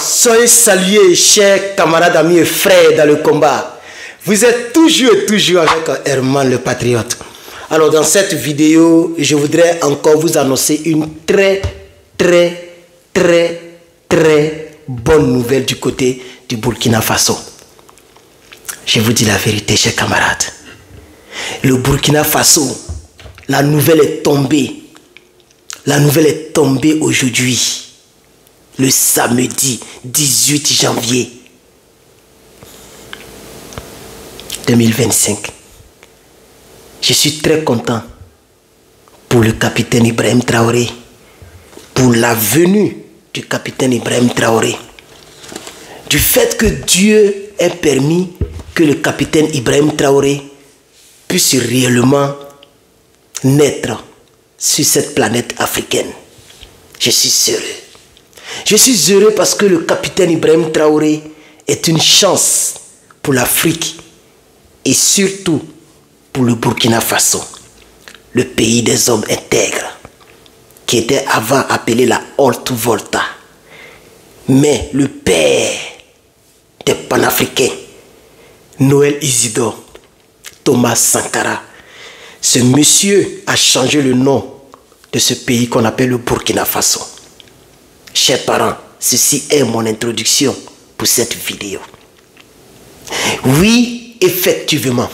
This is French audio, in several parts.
Soyez salués, chers camarades, amis et frères dans le combat. Vous êtes toujours et toujours avec Herman le Patriote. Alors dans cette vidéo, je voudrais encore vous annoncer une très bonne nouvelle du côté du Burkina Faso. Je vous dis la vérité, chers camarades. Le Burkina Faso, la nouvelle est tombée. La nouvelle est tombée aujourd'hui. Le samedi 18 janvier 2025. Je suis très content pour le capitaine Ibrahim Traoré, pour la venue du capitaine Ibrahim Traoré, du fait que Dieu ait permis que le capitaine Ibrahim Traoré puisse réellement naître sur cette planète africaine. Je suis heureux. Je suis heureux parce que le capitaine Ibrahim Traoré est une chance pour l'Afrique et surtout pour le Burkina Faso, le pays des hommes intègres, qui était avant appelé la Haute Volta. Mais le père des panafricains, Noël Isidore Thomas Sankara, ce monsieur a changé le nom de ce pays qu'on appelle le Burkina Faso. Chers parents, ceci est mon introduction pour cette vidéo. Oui, effectivement,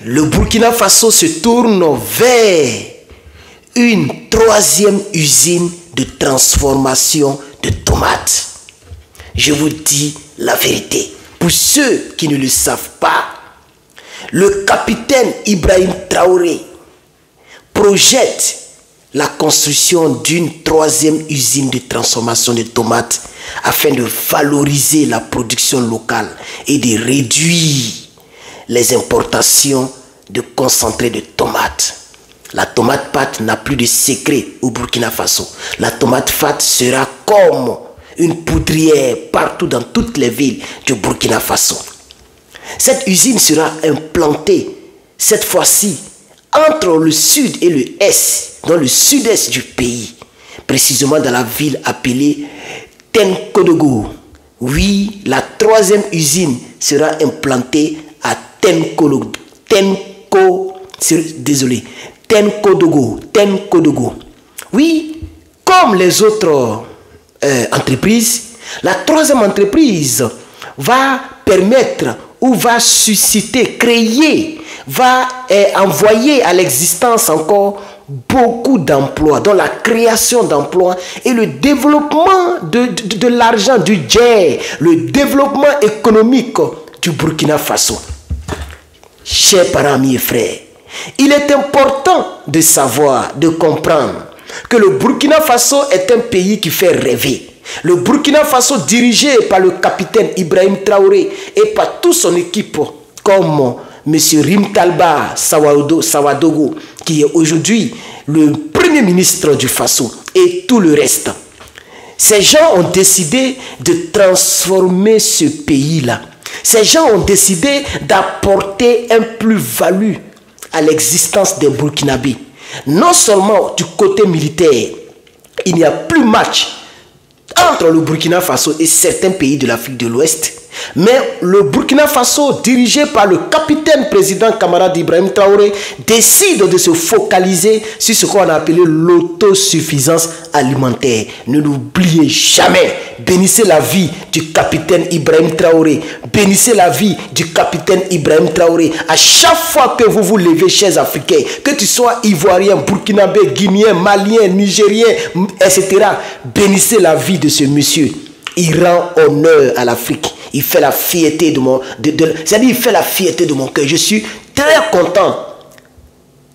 le Burkina Faso se tourne vers une troisième usine de transformation de tomates. Je vous dis la vérité. Pour ceux qui ne le savent pas, le capitaine Ibrahim Traoré projette la construction d'une troisième usine de transformation de tomates afin de valoriser la production locale et de réduire les importations de concentré de tomates. La tomate pâte n'a plus de secret au Burkina Faso. La tomate pâte sera comme une poudrière partout dans toutes les villes du Burkina Faso. Cette usine sera implantée cette fois-ci entre le sud et le est, dans le sud-est du pays, précisément dans la ville appelée Tenkodogo. Oui, la troisième usine sera implantée à Tenkodogo. Oui, comme les autres entreprises, la troisième entreprise va permettre ou va susciter, créer, va envoyer à l'existence encore beaucoup d'emplois, dans la création d'emplois et le développement de l'argent, du djé, le développement économique du Burkina Faso. Chers parents, amis et frères, il est important de savoir, de comprendre que le Burkina Faso est un pays qui fait rêver. Le Burkina Faso, dirigé par le capitaine Ibrahim Traoré et par toute son équipe, comme M. Rimtalba Sawadogo, qui est aujourd'hui le premier ministre du Faso, et tout le reste. Ces gens ont décidé de transformer ce pays-là. Ces gens ont décidé d'apporter un plus-value à l'existence des Burkinabés. Non seulement du côté militaire, il n'y a plus match entre le Burkina Faso et certains pays de l'Afrique de l'Ouest, mais le Burkina Faso, dirigé par le capitaine président camarade Ibrahim Traoré, décide de se focaliser sur ce qu'on a appelé l'autosuffisance alimentaire. Ne l'oubliez jamais. Bénissez la vie du capitaine Ibrahim Traoré. Bénissez la vie du capitaine Ibrahim Traoré. À chaque fois que vous vous levez, chers Africains, que tu sois Ivoirien, Burkinabé, Guinéen, Malien, Nigérien, etc., bénissez la vie de ce monsieur. Il rend honneur à l'Afrique. Il fait la fierté de mon... c'est-à-dire, il fait la fierté de mon cœur. Je suis très content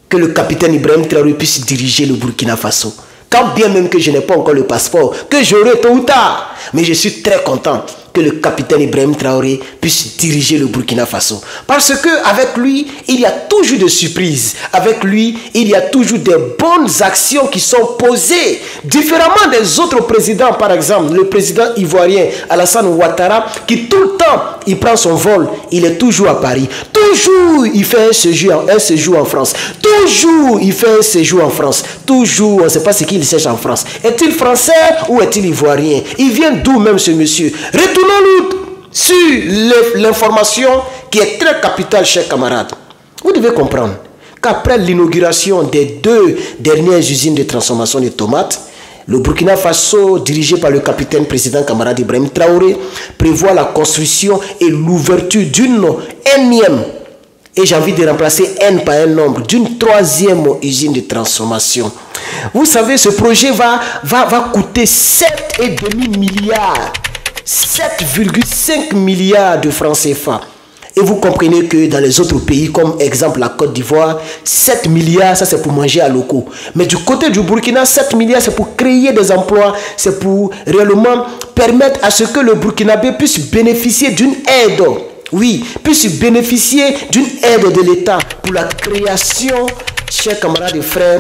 que le capitaine Ibrahim Traoré puisse diriger le Burkina Faso. Quand bien même que je n'ai pas encore le passeport, que j'aurai tôt ou tard. Mais je suis très content que le capitaine Ibrahim Traoré puisse diriger le Burkina Faso. Parce qu'avec lui, il y a toujours des surprises. Avec lui, il y a toujours des bonnes actions qui sont posées. Différemment des autres présidents, par exemple, le président ivoirien Alassane Ouattara, qui tout le temps, il prend son vol, il est toujours à Paris. Toujours, il fait un séjour en France. Toujours, il fait un séjour en France. Toujours, on ne sait pas ce qu'il cherche en France. Est-il français ou est-il ivoirien? Il vient d'où même ce monsieur? Retournons-nous sur l'information qui est très capitale, chers camarades. Vous devez comprendre qu'après l'inauguration des 2 dernières usines de transformation de tomates, le Burkina Faso, dirigé par le capitaine président camarade Ibrahim Traoré, prévoit la construction et l'ouverture d'une énième, et j'ai envie de remplacer N par un nombre, d'une 3e usine de transformation. Vous savez, ce projet va coûter 7,5 milliards, 7,5 milliards de francs CFA. Et vous comprenez que dans les autres pays, comme exemple la Côte d'Ivoire, 7 milliards, ça c'est pour manger à locaux. Mais du côté du Burkina, 7 milliards, c'est pour créer des emplois, c'est pour réellement permettre à ce que le Burkinabé puisse bénéficier d'une aide. Oui, puisse bénéficier d'une aide de l'État pour la création, chers camarades et frères,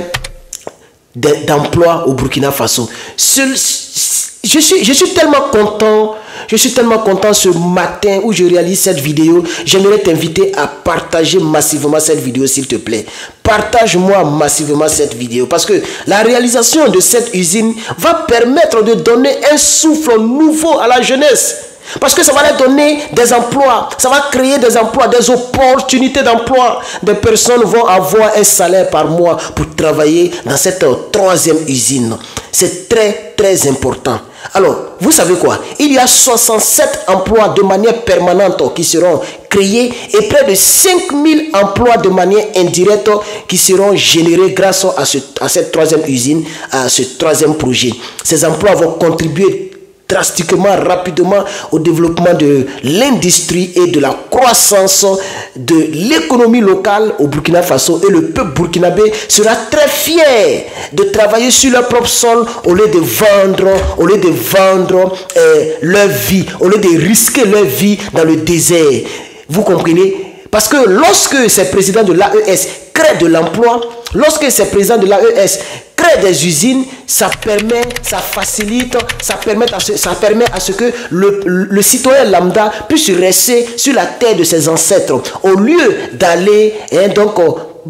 d'emplois au Burkina Faso. Je suis tellement content. Je suis tellement content ce matin où je réalise cette vidéo. J'aimerais t'inviter à partager massivement cette vidéo, s'il te plaît. Partage-moi massivement cette vidéo. Parce que la réalisation de cette usine va permettre de donner un souffle nouveau à la jeunesse. Parce que ça va leur donner des emplois, ça va créer des emplois, des opportunités d'emploi. Des personnes vont avoir un salaire par mois pour travailler dans cette 3e usine. C'est très, très important. Alors, vous savez quoi? Il y a 67 emplois de manière permanente qui seront créés et près de 5000 emplois de manière indirecte qui seront générés grâce à cette 3e usine, à ce 3e projet. Ces emplois vont contribuer drastiquement, rapidement au développement de l'industrie et de la croissance de l'économie locale au Burkina Faso. Et le peuple burkinabé sera très fier de travailler sur leur propre sol au lieu de vendre leur vie, au lieu de risquer leur vie dans le désert. Vous comprenez? Parce que lorsque ces présidents de l'AES créent de l'emploi, lorsque ces présidents de l'AES créent des usines, ça permet, ça facilite, ça permet à ce que le citoyen lambda puisse rester sur la terre de ses ancêtres au lieu d'aller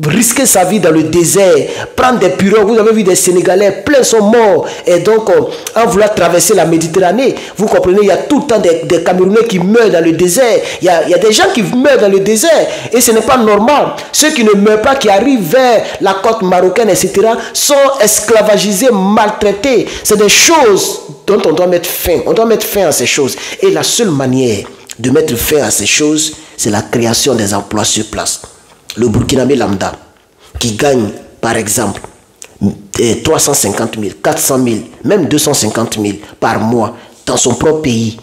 risquer sa vie dans le désert, prendre des pirogues. Vous avez vu des Sénégalais, plein sont morts, et donc en voulant traverser la Méditerranée, vous comprenez, il y a tout le temps des Camerounais qui meurent dans le désert, il y a des gens qui meurent dans le désert, et ce n'est pas normal. Ceux qui ne meurent pas, qui arrivent vers la côte marocaine, etc., sont esclavagisés, maltraités. C'est des choses dont on doit mettre fin. On doit mettre fin à ces choses. Et la seule manière de mettre fin à ces choses, c'est la création des emplois sur place. Le Burkinabé lambda, qui gagne, par exemple, 350 000, 400 000, même 250 000 par mois dans son propre pays,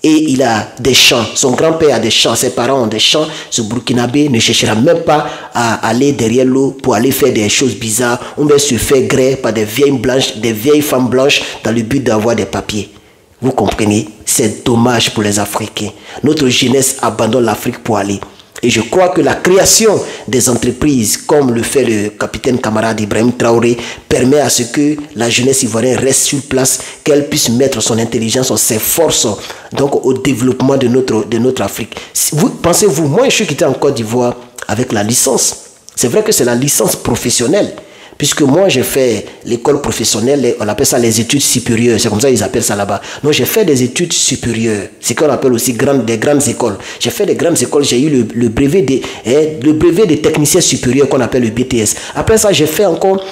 et il a des champs, son grand-père a des champs, ses parents ont des champs, ce Burkinabé ne cherchera même pas à aller derrière l'eau pour aller faire des choses bizarres, on va se faire gré par des vieilles femmes blanches dans le but d'avoir des papiers. Vous comprenez? C'est dommage pour les Africains. Notre jeunesse abandonne l'Afrique pour aller. Et je crois que la création des entreprises, comme le fait le capitaine camarade Ibrahim Traoré, permet à ce que la jeunesse ivoirienne reste sur place, qu'elle puisse mettre son intelligence, ses forces donc, au développement de notre Afrique. Pensez-vous, moi je suis quitté en Côte d'Ivoire avec la licence. C'est vrai que c'est la licence professionnelle. Puisque moi, j'ai fait l'école professionnelle, on appelle ça les études supérieures. C'est comme ça qu'ils appellent ça là-bas. Non, j'ai fait des études supérieures. C'est qu'on appelle aussi des grandes écoles. J'ai fait des grandes écoles. J'ai eu le brevet des techniciens supérieurs qu'on appelle le BTS. Après ça, j'ai fait encore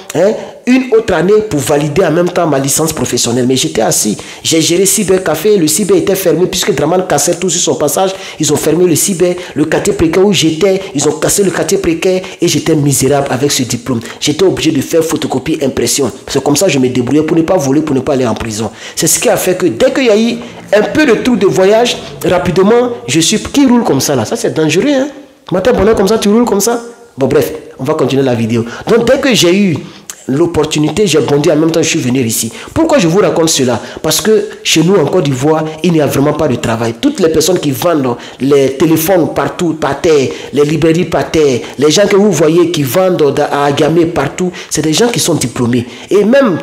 une autre année pour valider en même temps ma licence professionnelle. Mais j'étais assis. J'ai géré cybercafé. Le cyber était fermé puisque Draman cassait tout sur son passage. Ils ont fermé le cyber. Le quartier précaire où j'étais, ils ont cassé le quartier précaire et j'étais misérable avec ce diplôme. J'étais obligé de faire photocopie, impression. C'est comme ça que je me débrouillais pour ne pas voler, pour ne pas aller en prison. C'est ce qui a fait que dès qu'il y a eu un peu de tour de voyage, rapidement, je suis... Qui roule comme ça là? Ça c'est dangereux, hein? Matin, bonheur comme ça, tu roules comme ça? Bon bref, on va continuer la vidéo. Donc dès que j'ai eu l'opportunité, j'ai bondi en même temps, je suis venu ici. Pourquoi je vous raconte cela? Parce que chez nous, en Côte d'Ivoire, il n'y a vraiment pas de travail. Toutes les personnes qui vendent les téléphones partout, par terre, les librairies par terre, les gens que vous voyez qui vendent à Agamé partout, c'est des gens qui sont diplômés. Et même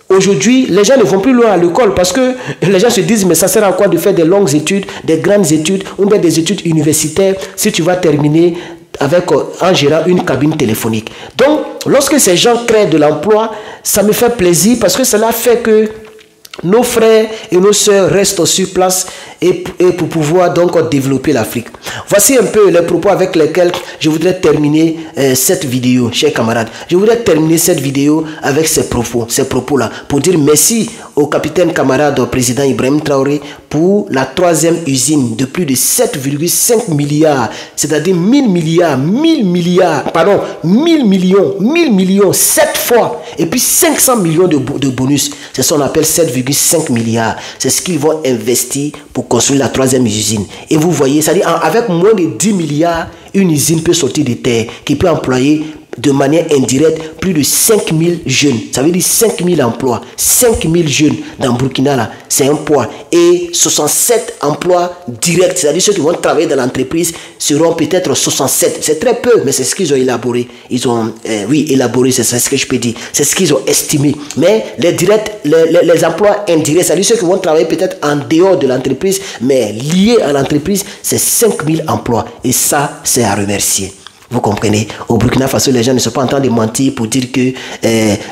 aujourd'hui, les gens ne vont plus loin à l'école parce que les gens se disent, mais ça sert à quoi de faire des longues études, des grandes études, ou bien des études universitaires si tu vas terminer avec en gérant une cabine téléphonique. Donc, lorsque ces gens créent de l'emploi, ça me fait plaisir parce que cela fait que nos frères et nos sœurs restent sur place et pour pouvoir donc développer l'Afrique. Voici un peu les propos avec lesquels je voudrais terminer cette vidéo, chers camarades. Je voudrais terminer cette vidéo avec ces propos-là, pour dire merci au capitaine camarade président Ibrahim Traoré pour la 3e usine de plus de 7,5 milliards, c'est-à-dire 1000 millions, 7 fois, et puis 500 millions de bonus. C'est ce qu'on appelle 7,5 milliards. C'est ce qu'ils vont investir pour construire la 3e usine. Et vous voyez, c'est-à-dire avec moins de 10 milliards, une usine peut sortir de terre, qui peut employer de manière indirecte plus de 5000 jeunes. Ça veut dire 5000 emplois. 5000 jeunes dans Burkina, là, c'est un poids. Et 67 emplois directs, c'est-à-dire ceux qui vont travailler dans l'entreprise seront peut-être 67. C'est très peu, mais c'est ce qu'ils ont élaboré. Ils ont, élaboré, c'est ce que je peux dire. C'est ce qu'ils ont estimé. Mais les directs, les emplois indirects, c'est-à-dire ceux qui vont travailler peut-être en dehors de l'entreprise, mais liés à l'entreprise, c'est 5000 emplois. Et ça, c'est à remercier. Vous comprenez? Au Burkina Faso, les gens ne sont pas en train de mentir pour dire que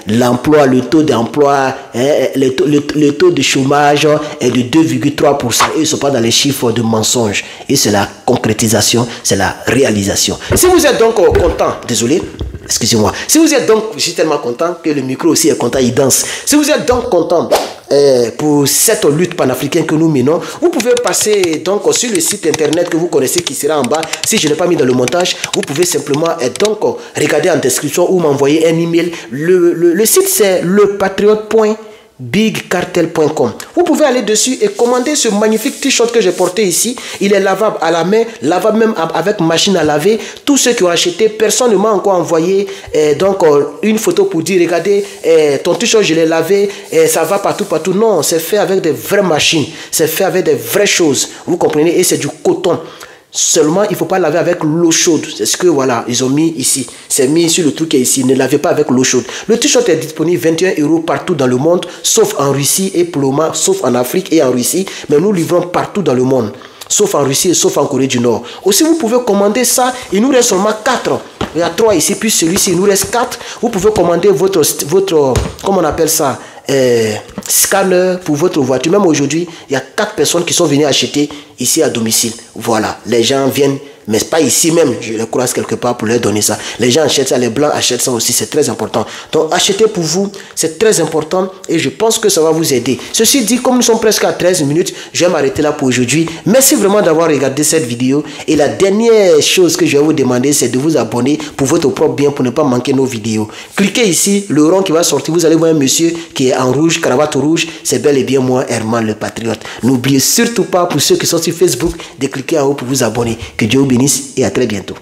l'emploi, le taux d'emploi, le taux de chômage est de 2,3%. Ils ne sont pas dans les chiffres de mensonges. Et c'est la concrétisation, c'est la réalisation. Si vous êtes donc content, désolé, excusez-moi. Si vous êtes donc, je suis tellement content que le micro aussi est content, il danse. Si vous êtes donc content pour cette lutte panafricaine que nous menons, vous pouvez passer donc sur le site internet que vous connaissez qui sera en bas. Si je ne l'ai pas mis dans le montage, vous pouvez simplement donc regarder en description ou m'envoyer un email. Le site c'est lepatriote.bigcartel.com. Vous pouvez aller dessus et commander ce magnifique t-shirt que j'ai porté ici. Il est lavable à la main, lavable même avec machine à laver. Tous ceux qui ont acheté, personne ne m'a encore envoyé donc une photo pour dire regardez ton t-shirt je l'ai lavé, ça va partout. Non, c'est fait avec des vraies machines, c'est fait avec des vraies choses. Vous comprenez? Et c'est du coton. Seulement, il ne faut pas laver avec l'eau chaude. C'est ce que, voilà, ils ont mis ici. C'est mis sur le truc qui est ici. Ne lavez pas avec l'eau chaude. Le t-shirt est disponible 21 € partout dans le monde, sauf en Russie et pour le moment, sauf en Afrique et en Russie. Mais nous livrons partout dans le monde, sauf en Russie et sauf en Corée du Nord. Aussi, vous pouvez commander ça. Il nous reste seulement 4. Il y a 3 ici, puis celui-ci, il nous reste 4. Vous pouvez commander votre comment on appelle ça, scanner pour votre voiture. Même aujourd'hui, il y a 4 personnes qui sont venues acheter ici à domicile. Voilà, les gens viennent, mais pas ici même, je les croise quelque part pour leur donner ça. Les gens achètent ça, les blancs achètent ça aussi, c'est très important. Donc achetez pour vous, c'est très important et je pense que ça va vous aider. Ceci dit, comme nous sommes presque à 13 minutes, je vais m'arrêter là pour aujourd'hui. Merci vraiment d'avoir regardé cette vidéo. Et la dernière chose que je vais vous demander, c'est de vous abonner pour votre propre bien, pour ne pas manquer nos vidéos. Cliquez ici, le rond qui va sortir, vous allez voir un monsieur qui est en rouge, cravate rouge, c'est bel et bien moi, Herman le Patriote. N'oubliez surtout pas, pour ceux qui sont sur Facebook, de cliquer en haut pour vous abonner. Que Dieu vous bénisse et à très bientôt.